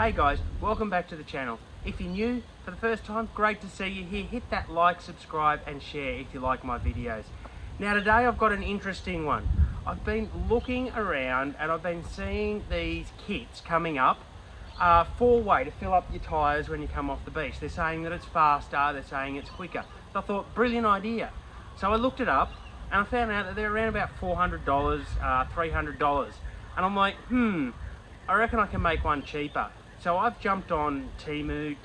Hey guys, welcome back to the channel. If you're new for the first time, great to see you here. Hit that like, subscribe and share if you like my videos. Now today I've got an interesting one. I've been looking around and I've been seeing these kits coming up, 4-way to fill up your tyres when you come off the beach. They're saying that it's faster, they're saying it's quicker. So I thought, brilliant idea. So I looked it up and I found out that they're around about $400, $300. And I'm like, I reckon I can make one cheaper. So I've jumped on Temu,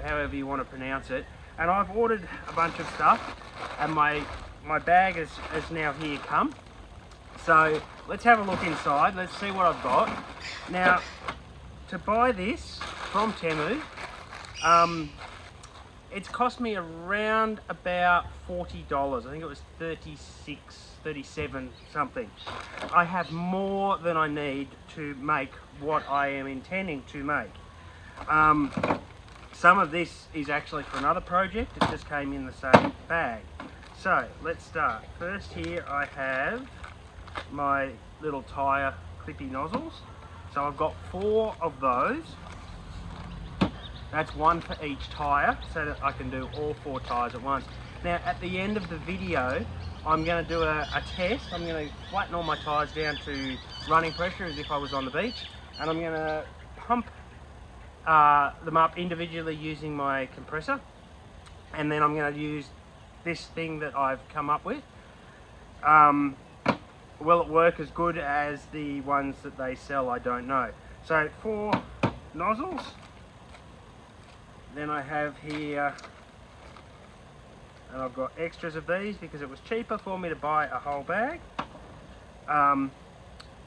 however you want to pronounce it, and I've ordered a bunch of stuff, and my bag is now here come. So let's have a look inside, let's see what I've got. Now, to buy this from Temu, it's cost me around about $40. I think it was 37 something. I have more than I need to make what I am intending to make. Some of this is actually for another project. It just came in the same bag. So let's start. First here I have my little tyre clippy nozzles. So I've got 4 of those. That's one for each tyre, so that I can do all 4 tyres at once. Now at the end of the video, I'm going to do a test. I'm going to flatten all my tyres down to running pressure as if I was on the beach, and I'm going to pump them up individually using my compressor, and then I'm going to use this thing that I've come up with. Will it work as good as the ones that they sell? I don't know. So 4 nozzles. Then I have here, and I've got extras of these because it was cheaper for me to buy a whole bag.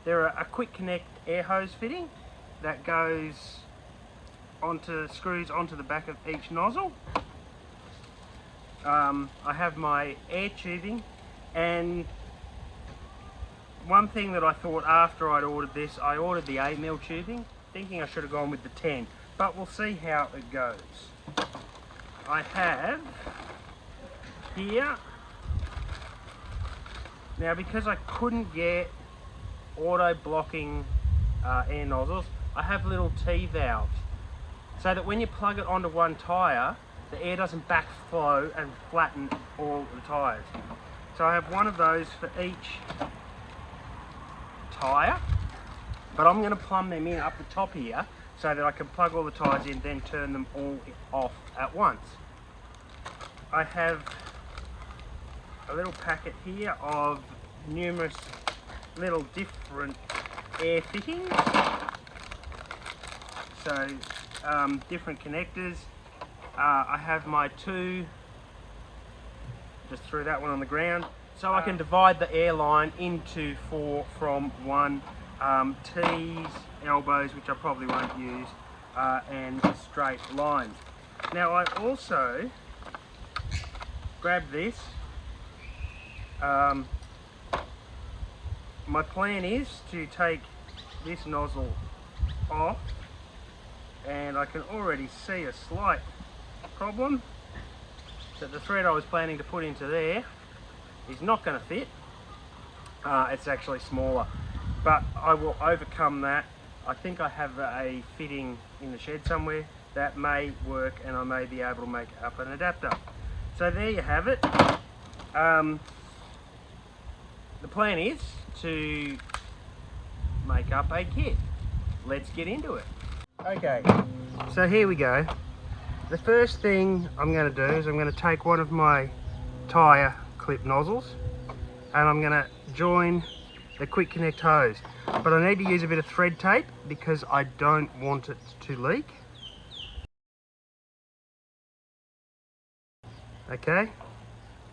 They're a quick connect air hose fitting that goes screws onto the back of each nozzle. I have my air tubing, and one thing that I thought after I'd ordered this, I ordered the 8mm tubing, thinking I should have gone with the 10, but we'll see how it goes. I have here, now because I couldn't get auto blocking air nozzles, I have little T-valves so that when you plug it onto one tyre, the air doesn't backflow and flatten all the tyres. So I have one of those for each tyre, but I'm going to plumb them in up the top here so that I can plug all the tyres in, then turn them all off at once. I have a little packet here of numerous little different air fittings, so different connectors. I have my 2, just threw that one on the ground, so I can divide the air line into 4 from 1, T's, elbows, which I probably won't use, and straight lines. Now I also grabbed this. My plan is to take this nozzle off, and I can already see a slight problem that the thread I was planning to put into there is not going to fit. It's actually smaller, but I will overcome that. I think I have a fitting in the shed somewhere that may work, and I may be able to make up an adapter. So there you have it. The plan is to make up a kit. Let's get into it. Okay, so here we go. The first thing I'm going to do is I'm going to take one of my tyre clip nozzles and I'm going to join the quick connect hose, but I need to use a bit of thread tape because I don't want it to leak. Okay,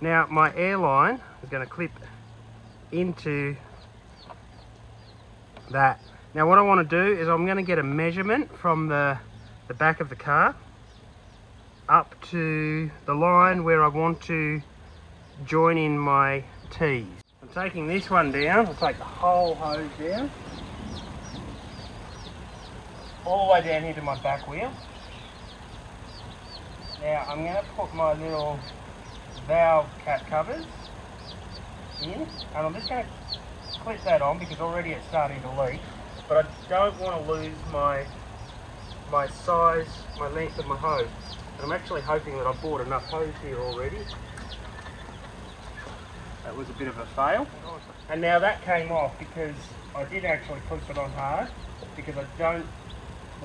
now my air line is going to clip into that. Now what I want to do is I'm going to get a measurement from the back of the car up to the line where I want to join in my T's. I'm taking this one down. I'll take the whole hose down, all the way down here to my back wheel. Now I'm going to put my little valve cap covers in, and I'm just going to clip that on because already it's starting to leak, but I don't want to lose my my size, my length of my hose. And I'm actually hoping that I've bought enough hose here already. That was a bit of a fail. And now that came off because I did actually push it on hard because I don't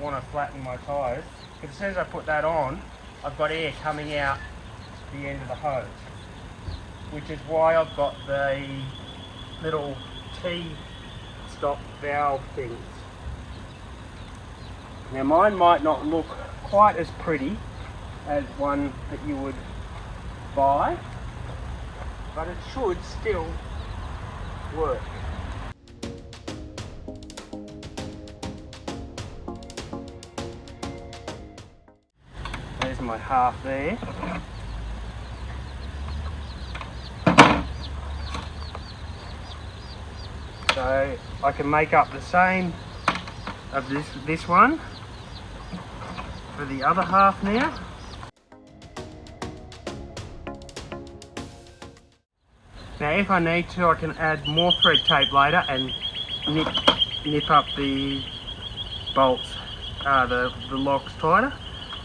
want to flatten my tyres. Because as soon as I put that on, I've got air coming out the end of the hose. Which is why I've got the little T-stop valve things. Now mine might not look quite as pretty as one that you would buy, but it should still work. There's my half there. So I can make up the same of this one for the other half now. Now if I need to, I can add more thread tape later and nip up the bolts, the locks tighter,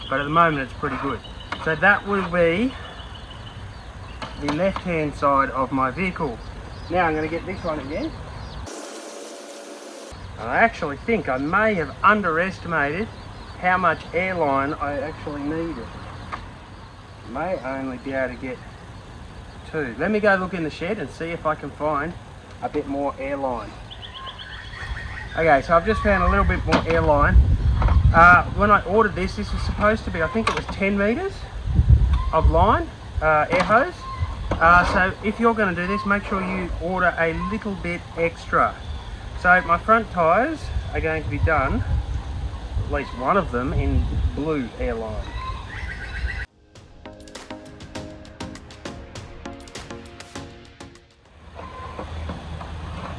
but at the moment it's pretty good. So that will be the left hand side of my vehicle. Now I'm going to get this one again. I actually think I may have underestimated how much airline I actually needed. May only be able to get 2. Let me go look in the shed and see if I can find a bit more airline. Okay, so I've just found a little bit more airline. When I ordered this was supposed to be, I think it was 10 metres of line, air hose. So if you're going to do this, make sure you order a little bit extra. So my front tyres are going to be done, at least one of them, in blue airline.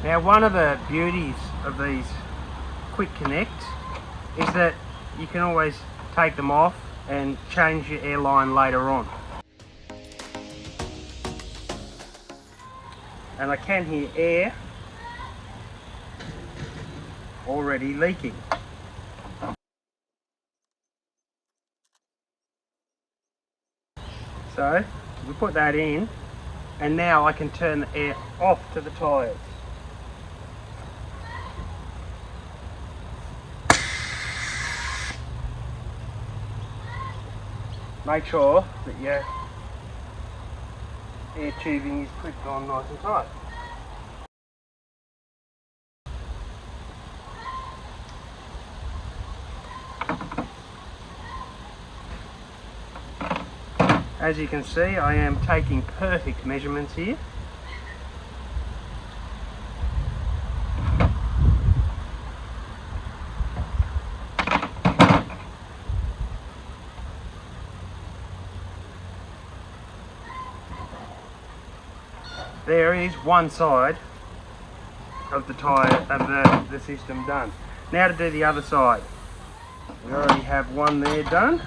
Now one of the beauties of these quick connects is that you can always take them off and change your airline later on. And I can hear air already leaking. So we put that in, and now I can turn the air off to the tyres. Make sure that your air tubing is clipped on nice and tight. As you can see, I am taking perfect measurements here. There is one side of the tyre of the system done. Now to do the other side. We already have one there done.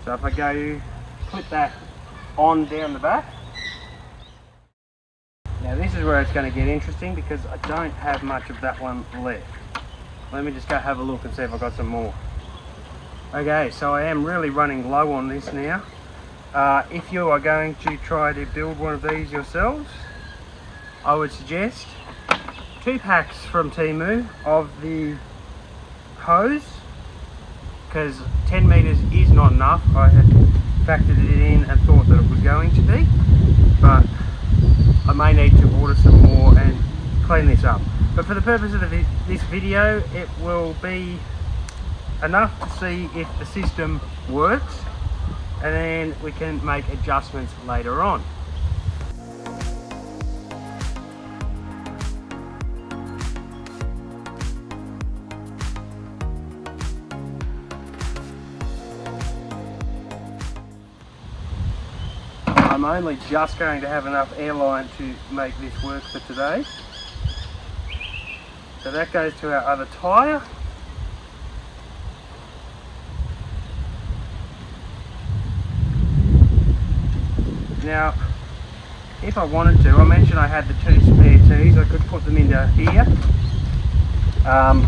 So if I go clip that on down the back. Now this is where it's going to get interesting because I don't have much of that one left. Let me just go have a look and see if I've got some more. Okay, so I am really running low on this now. If you are going to try to build one of these yourselves, I would suggest 2 packs from Temu of the hose, because 10 metres is not enough. I had factored it in and thought that it was going to be, but I may need to order some more and clean this up. But for the purpose of this video, it will be enough to see if the system works, and then we can make adjustments later on. I'm only just going to have enough airline to make this work for today. So that goes to our other tyre. Now, if I wanted to, I mentioned I had the 2 spare T's, I could put them into here,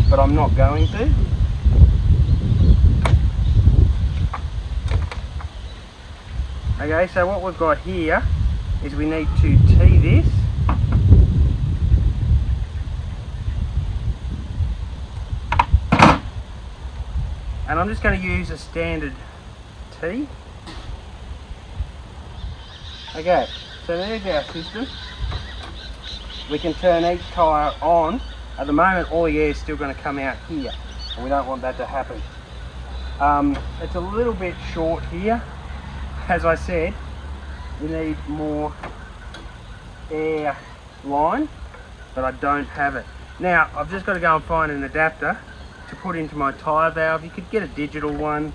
but I'm not going to. Okay, so what we've got here is we need to tee this. And I'm just going to use a standard tee. Okay, so there's our system. We can turn each tyre on. At the moment all the air is still going to come out here, and we don't want that to happen. It's a little bit short here. As I said, we need more air line, but I don't have it. Now I've just got to go and find an adapter to put into my tyre valve. You could get a digital one.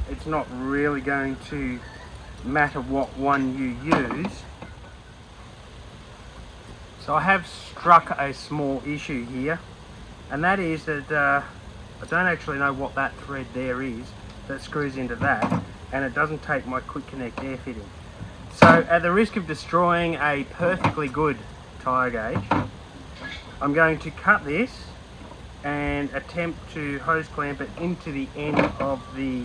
It's not really going to matter what one you use. So I have struck a small issue here, and that is that I don't actually know what that thread there is that screws into that, and it doesn't take my quick connect air fitting. So at the risk of destroying a perfectly good tyre gauge, I'm going to cut this and attempt to hose clamp it into the end of the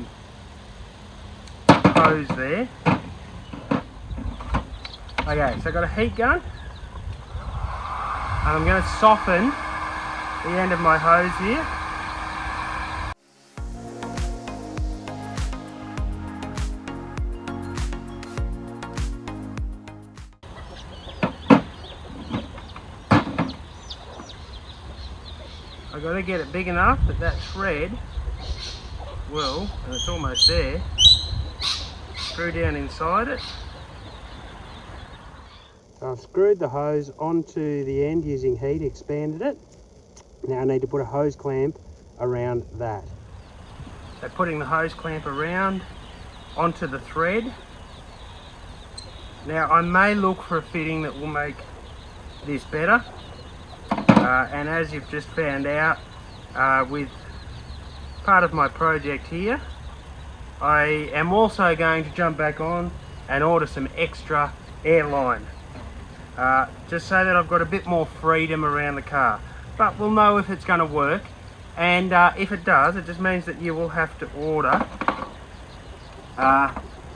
hose there. Okay, so I've got a heat gun, and I'm going to soften the end of my hose here. I've got to get it big enough that that thread will, and it's almost there, screw down inside it. So I've screwed the hose onto the end using heat, expanded it. Now I need to put a hose clamp around that. So putting the hose clamp around onto the thread. Now I may look for a fitting that will make this better. And as you've just found out with part of my project here, I am also going to jump back on and order some extra airline. Just so that I've got a bit more freedom around the car. But we'll know if it's going to work, and if it does, it just means that you will have to order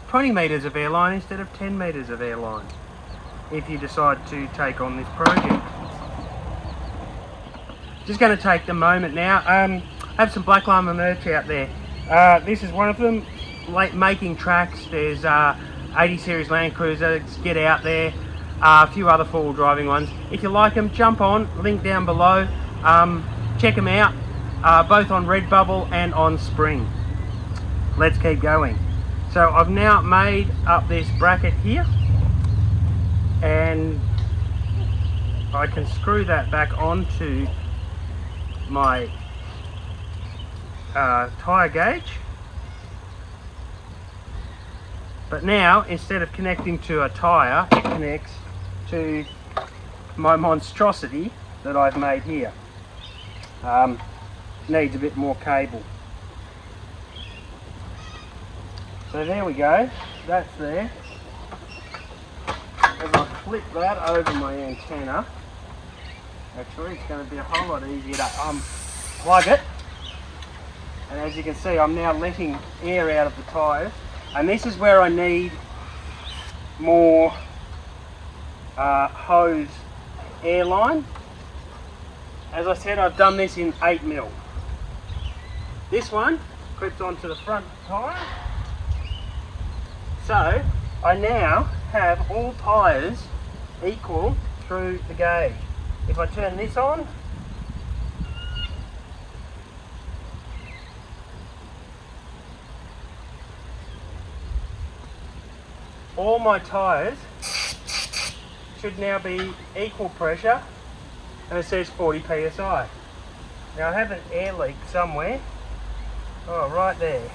20 metres of airline instead of 10 metres of airline if you decide to take on this project. Just going to take the moment now. I have some Black Llama merch out there. This is one of them, making tracks. There's 80 series Land Cruiser. Get out there. A few other four-wheel driving ones. If you like them, jump on, link down below. Check them out, both on Redbubble and on Spring. Let's keep going. So I've now made up this bracket here, and I can screw that back onto my tyre gauge. But now, instead of connecting to a tyre, it connects to my monstrosity that I've made here. Needs a bit more cable. So there we go, that's there. As I flip that over my antenna, actually it's going to be a whole lot easier to plug it. And as you can see, I'm now letting air out of the tyres. And this is where I need more hose airline. As I said, I've done this in 8mm. This one clips onto the front tyre. So I now have all tyres equal through the gauge. If I turn this on, all my tyres should now be equal pressure, and it says 40 psi. Now I have an air leak somewhere. Oh, right there.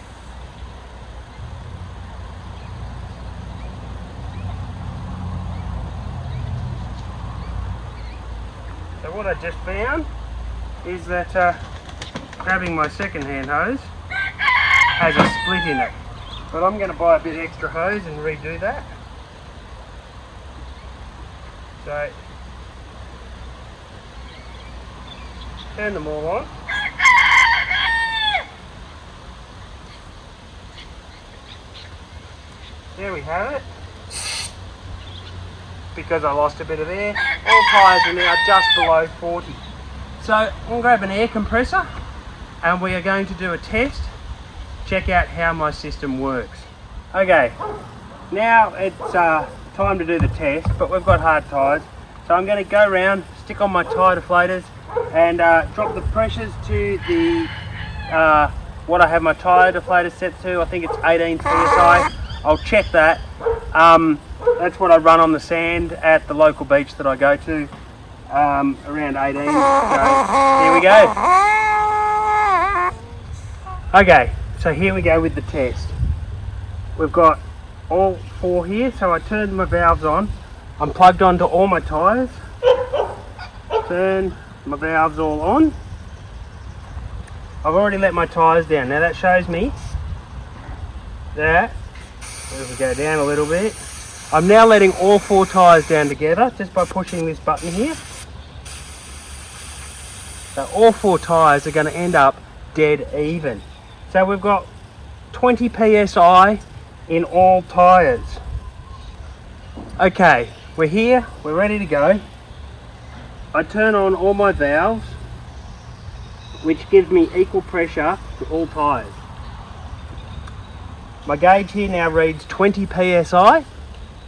So what I just found is that grabbing my second-hand hose has a split in it. But I'm going to buy a bit extra hose and redo that. So, turn them all on. There we have it. Because I lost a bit of air, all tyres are now just below 40. So I'm going to grab an air compressor and we are going to do a test, check out how my system works. Okay, now it's time to do the test, but we've got hard tyres. So I'm going to go around, stick on my tyre deflators and drop the pressures to the what I have my tyre deflator set to. I think it's 18 psi. I'll check that. That's what I run on the sand at the local beach that I go to, around 18. So here we go. Okay, so here we go with the test. We've got all 4 here, so I turned my valves on. I'm plugged onto all my tyres. Turn my valves all on. I've already let my tyres down. Now that shows me that, if we go down a little bit, I'm now letting all 4 tyres down together just by pushing this button here. So all 4 tyres are going to end up dead even. So we've got 20 psi in all tyres. Okay, we're here, we're ready to go. I turn on all my valves, which gives me equal pressure to all tyres. My gauge here now reads 20 psi.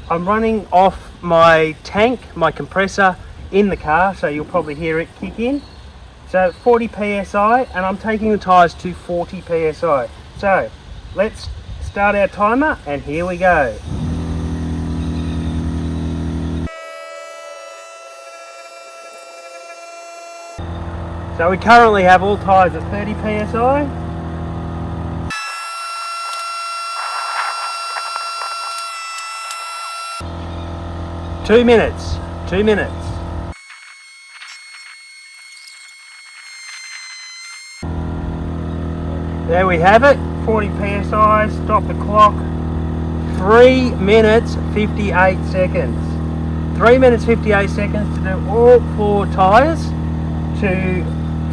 I'm running off my tank, my compressor, in the car, so you'll probably hear it kick in. So 40 psi, and I'm taking the tyres to 40 psi. So let's start our timer, and here we go. So we currently have all tyres at 30 psi. Two minutes. There we have it, 40 psi, stop the clock. 3 minutes 58 seconds. 3 minutes 58 seconds to do all 4 tyres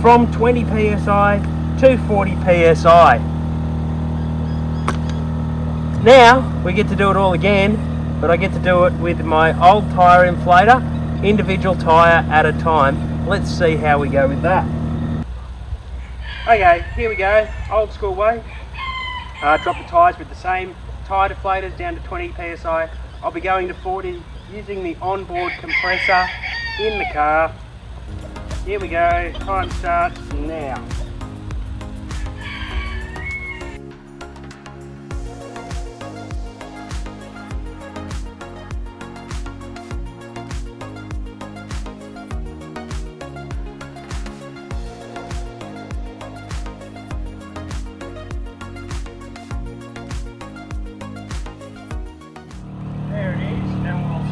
from 20 psi to 40 psi. Now we get to do it all again, but I get to do it with my old tyre inflator, individual tyre at a time. Let's see how we go with that. Okay, here we go, old school way. Drop the tyres with the same tyre deflators down to 20 psi. I'll be going to 40 using the onboard compressor in the car. Here we go, time starts now.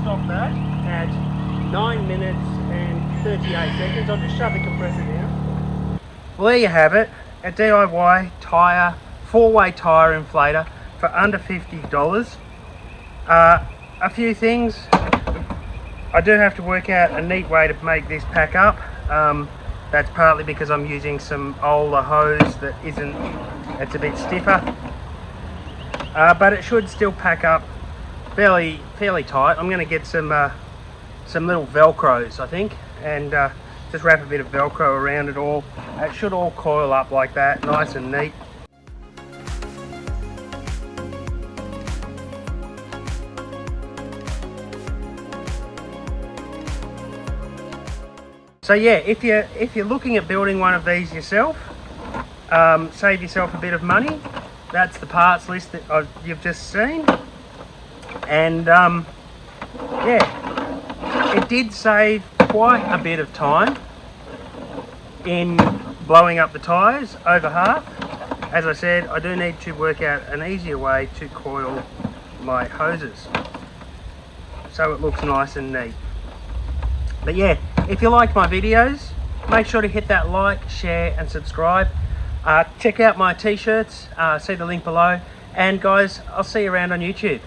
Stop that at 9 minutes and 38 seconds. I'll just shut the compressor down. Well, there you have it, a DIY tyre, 4-way tyre inflator for under $50. A few things. I do have to work out a neat way to make this pack up. That's partly because I'm using some older hose that it's a bit stiffer. But it should still pack up fairly tight. I'm going to get some little velcros, I think, and just wrap a bit of velcro around it all. It should all coil up like that, nice and neat. So yeah, if you're looking at building one of these yourself, save yourself a bit of money. That's the parts list that you've just seen. And yeah, it did save quite a bit of time in blowing up the tyres over half. As I said, I do need to work out an easier way to coil my hoses so it looks nice and neat. But yeah, if you like my videos, make sure to hit that like, share and subscribe. Check out my t-shirts, see the link below, and guys, I'll see you around on YouTube.